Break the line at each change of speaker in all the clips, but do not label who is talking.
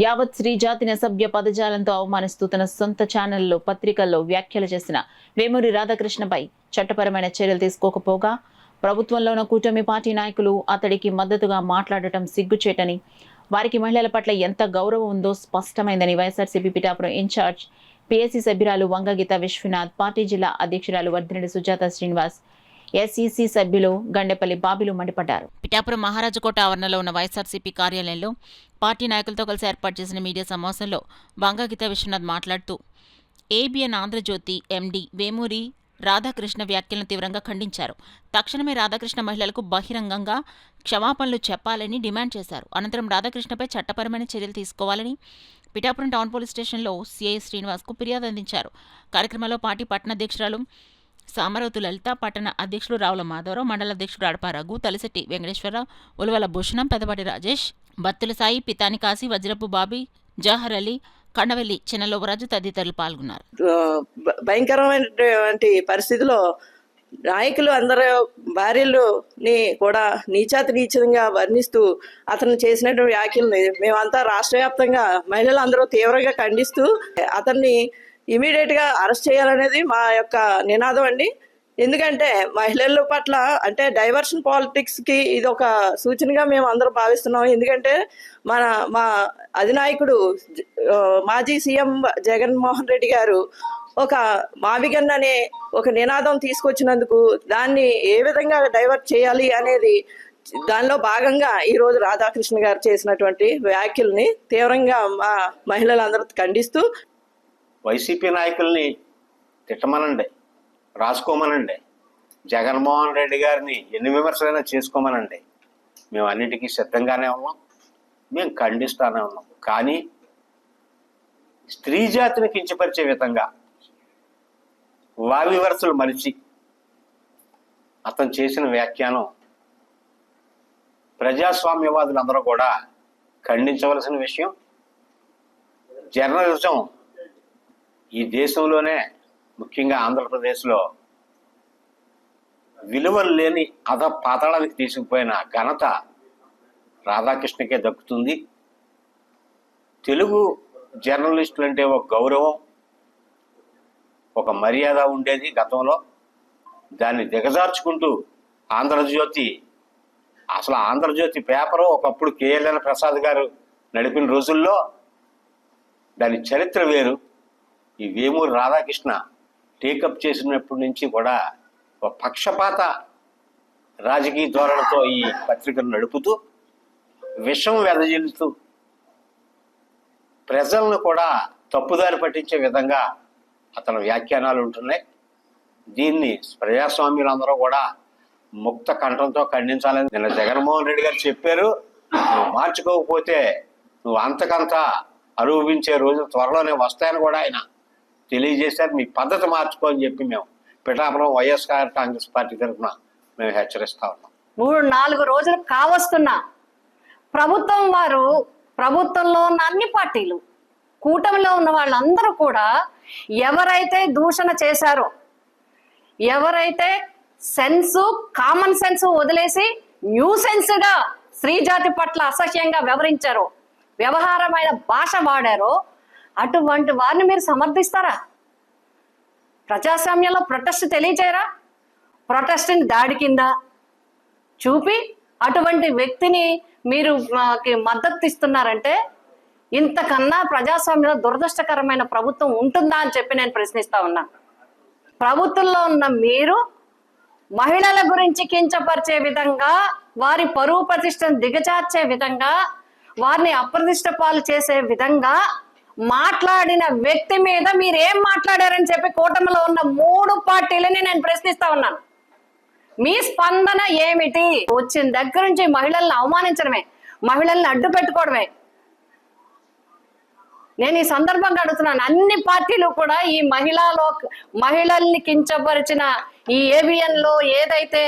యావత్ స్త్రీ జాతిని అసభ్య పదజాలంతో అవమానిస్తూ తన సొంత ఛానల్లో పత్రికల్లో వ్యాఖ్యలు చేసిన వేమూరి రాధాకృష్ణపై చట్టపరమైన చర్యలు తీసుకోకపోగా ప్రభుత్వంలో ఉన్న కూటమి పార్టీ నాయకులు అతడికి మద్దతుగా మాట్లాడటం సిగ్గుచేటని, వారికి మహిళల పట్ల ఎంత గౌరవం ఉందో స్పష్టమైందని వైఎస్ఆర్సీపీ పిఠాపురం ఇన్ఛార్జ్ పిఎస్సి సభ్యురాలు వంగగీత విశ్వనాథ్, పార్టీ జిల్లా అధ్యక్షురాలు వర్ధిరెడ్డి సుజాత శ్రీనివాస్, ఎస్ఈసీ సభ్యులు గండేపల్లి బాబీలు మండిపడ్డారు. పిఠాపురం మహారాజకోట ఆవరణలో ఉన్న వైఎస్ఆర్సీపీ కార్యాలయంలో పార్టీ నాయకులతో కలిసి ఏర్పాటు చేసిన మీడియా సమావేశంలో వంగగీత విశ్వనాథ్ మాట్లాడుతూ ఏబిఎన్ ఆంధ్రజ్యోతి ఎండి వేమూరి రాధాకృష్ణ వ్యాఖ్యలను తీవ్రంగా ఖండించారు. తక్షణమే రాధాకృష్ణ మహిళలకు బహిరంగంగా క్షమాపణలు చెప్పాలని డిమాండ్ చేశారు. అనంతరం రాధాకృష్ణపై చట్టపరమైన చర్యలు తీసుకోవాలని పిఠాపురం టౌన్ పోలీస్ స్టేషన్లో సిఐ శ్రీనివాస్కు ఫిర్యాదు అందించారు. కార్యక్రమంలో పార్టీ పట్టణ అధ్యక్షురాలు సామరవతు లలిత, పట్టణ అధ్యక్షుడు రావుల మాధవరావు, మండల అధ్యక్షుడు అడపా రఘు, తలిశెట్టి వెంకటేశ్వరరావు, ఉలవల భూషణం, పెదపాటి రాజేష్, బత్తుల సాయి, పితాని కాశీ, వజ్రపు బాబీ, జవహర్ అలీ, కండవెల్లి చిన్నలోబరాజు తదితరులు పాల్గొన్నారు.
భయంకరమైనటువంటి పరిస్థితిలో నాయకులు అందరూ భార్యలని కూడా నీచంగా వర్ణిస్తూ అతను చేసినటువంటి వ్యాఖ్యలని మేమంతా రాష్ట్ర వ్యాప్తంగా మహిళలందరూ తీవ్రంగా ఖండిస్తూ అతన్ని ఇమీడియట్గా అరెస్ట్ చేయాలనేది మా యొక్క నినాదం అండి. ఎందుకంటే మహిళల పట్ల అంటే డైవర్షన్ పాలిటిక్స్కి ఇది ఒక సూచనగా మేము అందరం భావిస్తున్నాం. ఎందుకంటే మా అధినాయకుడు మాజీ సీఎం జగన్మోహన్ రెడ్డి గారు ఒక మావిగన్ అనే ఒక నినాదం తీసుకొచ్చినందుకు దాన్ని ఏ విధంగా డైవర్ట్ చేయాలి అనేది దానిలో భాగంగా ఈరోజు రాధాకృష్ణ గారు చేసినటువంటి వ్యాఖ్యల్ని తీవ్రంగా మా మహిళలందరూ ఖండిస్తూ
వైసీపీ నాయకుల్ని తిట్టమనండి, రాసుకోమనండి, జగన్మోహన్ రెడ్డి గారిని ఎన్ని విమర్శలైనా చేసుకోమనండి, మేము అన్నిటికీ సిద్ధంగానే ఉన్నాం, మేము ఖండిస్తానే ఉన్నాం. కానీ స్త్రీ జాతిని కించపరిచే విధంగా వావి వరుసలు మరిచి అతను చేసిన వ్యాఖ్యానం ప్రజాస్వామ్యవాదులందరూ కూడా ఖండించవలసిన విషయం. జర్నలిజం ఈ దేశంలోనే ముఖ్యంగా ఆంధ్రప్రదేశ్లో విలువలు లేని పాతాళానికి తీసుకుపోయిన ఘనత రాధాకృష్ణకే దక్కుతుంది. తెలుగు జర్నలిస్టులు అంటే ఒక గౌరవం, ఒక మర్యాద ఉండేది గతంలో. దాన్ని దిగజార్చుకుంటూ ఆంధ్రజ్యోతి, అసలు ఆంధ్రజ్యోతి పేపరు ఒకప్పుడు కేఎల్ఎన్ ప్రసాద్ గారు నడిపిన రోజుల్లో దాని చరిత్ర వేరు. ఈ వేమూరి రాధాకృష్ణ టేకప్ చేసినప్పటి నుంచి కూడా ఒక పక్షపాత రాజకీయ ధోరణితో ఈ పత్రికను నడుపుతూ విషం వెదజల్లుతూ ప్రజలను కూడా తప్పుదారి పట్టించే విధంగా అతని వ్యాఖ్యానాలు ఉంటున్నాయి. దీన్ని ప్రజాస్వామ్యులందరూ కూడా ముక్త కంఠంతో ఖండించాలని నిన్న జగన్మోహన్ రెడ్డి గారు చెప్పారు. నువ్వు మార్చుకోకపోతే నువ్వు అంతకంతా అనుభవించే రోజులు త్వరలోనే వస్తాయని కూడా ఆయన తెలియజేశారు. మీ పద్ధతి మార్చుకోని చెప్పి మేము పిఠాపురం వైఎస్ఆర్ కాంగ్రెస్ పార్టీ తరఫున మేము హెచ్చరిస్తా ఉన్నాం.
3-4 రోజులు కావస్తున్నా ప్రభుత్వం వారు, ప్రభుత్వంలో ఉన్న అన్ని పార్టీలు, కూటమిలో ఉన్న వాళ్ళందరూ కూడా ఎవరైతే దూషణ చేశారో, ఎవరైతే కామన్ సెన్స్ వదిలేసి న్యూ సెన్స్గా స్త్రీ జాతి పట్ల అసహ్యంగా వ్యవహరించారో, వ్యవహారమైన భాష వాడారో, అటువంటి వారిని మీరు సమర్థిస్తారా? ప్రజాస్వామ్యంలో ప్రొటెస్ట్ తెలియజేయరా? ప్రొటెస్ట్ని దాడి కింద చూపి అటువంటి వ్యక్తిని మీరు మద్దతు ఇస్తున్నారంటే ఇంతకన్నా ప్రజాస్వామ్యంలో దురదృష్టకరమైన ప్రభుత్వం ఉంటుందా అని చెప్పి నేను ప్రశ్నిస్తా ఉన్నా. ప్రభుత్వంలో ఉన్న మీరు మహిళల గురించి కించపరిచే విధంగా, వారి పరువు ప్రతిష్టను దిగజార్చే విధంగా, వారిని అప్రతిష్ట పాలు చేసే విధంగా మాట్లాడిన వ్యక్తి మీద మీరు ఏం మాట్లాడారని చెప్పి కూటమిలో ఉన్న 3 పార్టీలని నేను ప్రశ్నిస్తా ఉన్నాను. మీ స్పందన ఏమిటి? వచ్చిన దగ్గర నుంచి మహిళల్ని అవమానించడమే, మహిళల్ని అడ్డు పెట్టుకోవడమే. నేను ఈ సందర్భంగా అడుగుతున్నాను, అన్ని పార్టీలు కూడా ఈ మహిళల్ని కించపరిచిన ఈ ఏబిఎన్ లో ఏదైతే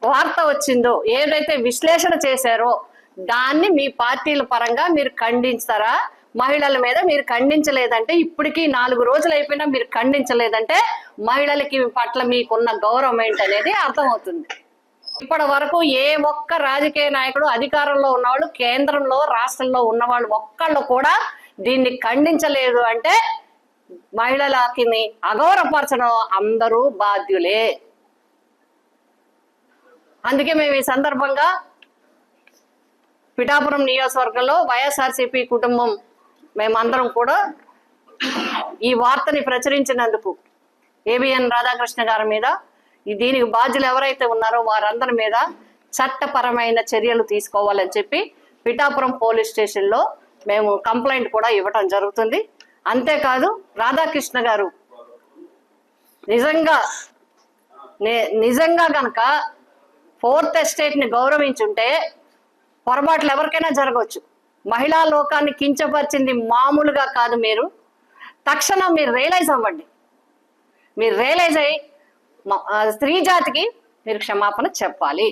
వార్త వచ్చిందో, ఏదైతే విశ్లేషణ చేశారో దాన్ని మీ పార్టీల పరంగా మీరు ఖండిస్తారా? మహిళల మీద మీరు ఖండించలేదంటే, ఇప్పటికీ 4 రోజులు అయిపోయినా మీరు ఖండించలేదంటే మహిళలకి పట్ల మీకున్న గౌరవం ఏంటనేది అర్థమవుతుంది. ఇప్పటి వరకు ఏ ఒక్క రాజకీయ నాయకుడు, అధికారంలో ఉన్నవాళ్ళు, కేంద్రంలో రాష్ట్రంలో ఉన్నవాళ్ళు ఒక్కళ్ళు కూడా దీన్ని ఖండించలేదు అంటే మహిళలకి అగౌరవపరచడం అందరూ బాధ్యులే. అందుకే మేము ఈ సందర్భంగా పిఠాపురం నియోజకవర్గంలో వైఎస్ఆర్సీపీ కుటుంబం మేమందరం కూడా ఈ వార్తని ప్రచురించినందుకు ఏబిఎన్ రాధాకృష్ణ గారి మీద, దీనికి బాధ్యులు ఎవరైతే ఉన్నారో వారందరి మీద చట్టపరమైన చర్యలు తీసుకోవాలని చెప్పి పిఠాపురం పోలీస్ స్టేషన్లో మేము కంప్లైంట్ కూడా ఇవ్వటం జరుగుతుంది. అంతేకాదు రాధాకృష్ణ గారు నిజంగా కనుక ఫోర్త్ ఎస్టేట్ని గౌరవించుంటే పొరపాట్లు ఎవరికైనా జరగవచ్చు. మహిళా లోకాన్ని కించపరిచింది మామూలుగా కాదు. మీరు తక్షణం మీరు రియలైజ్ అవ్వండి. మీరు రియలైజ్ అయ్యి స్త్రీ జాతికి మీరు క్షమాపణ చెప్పాలి.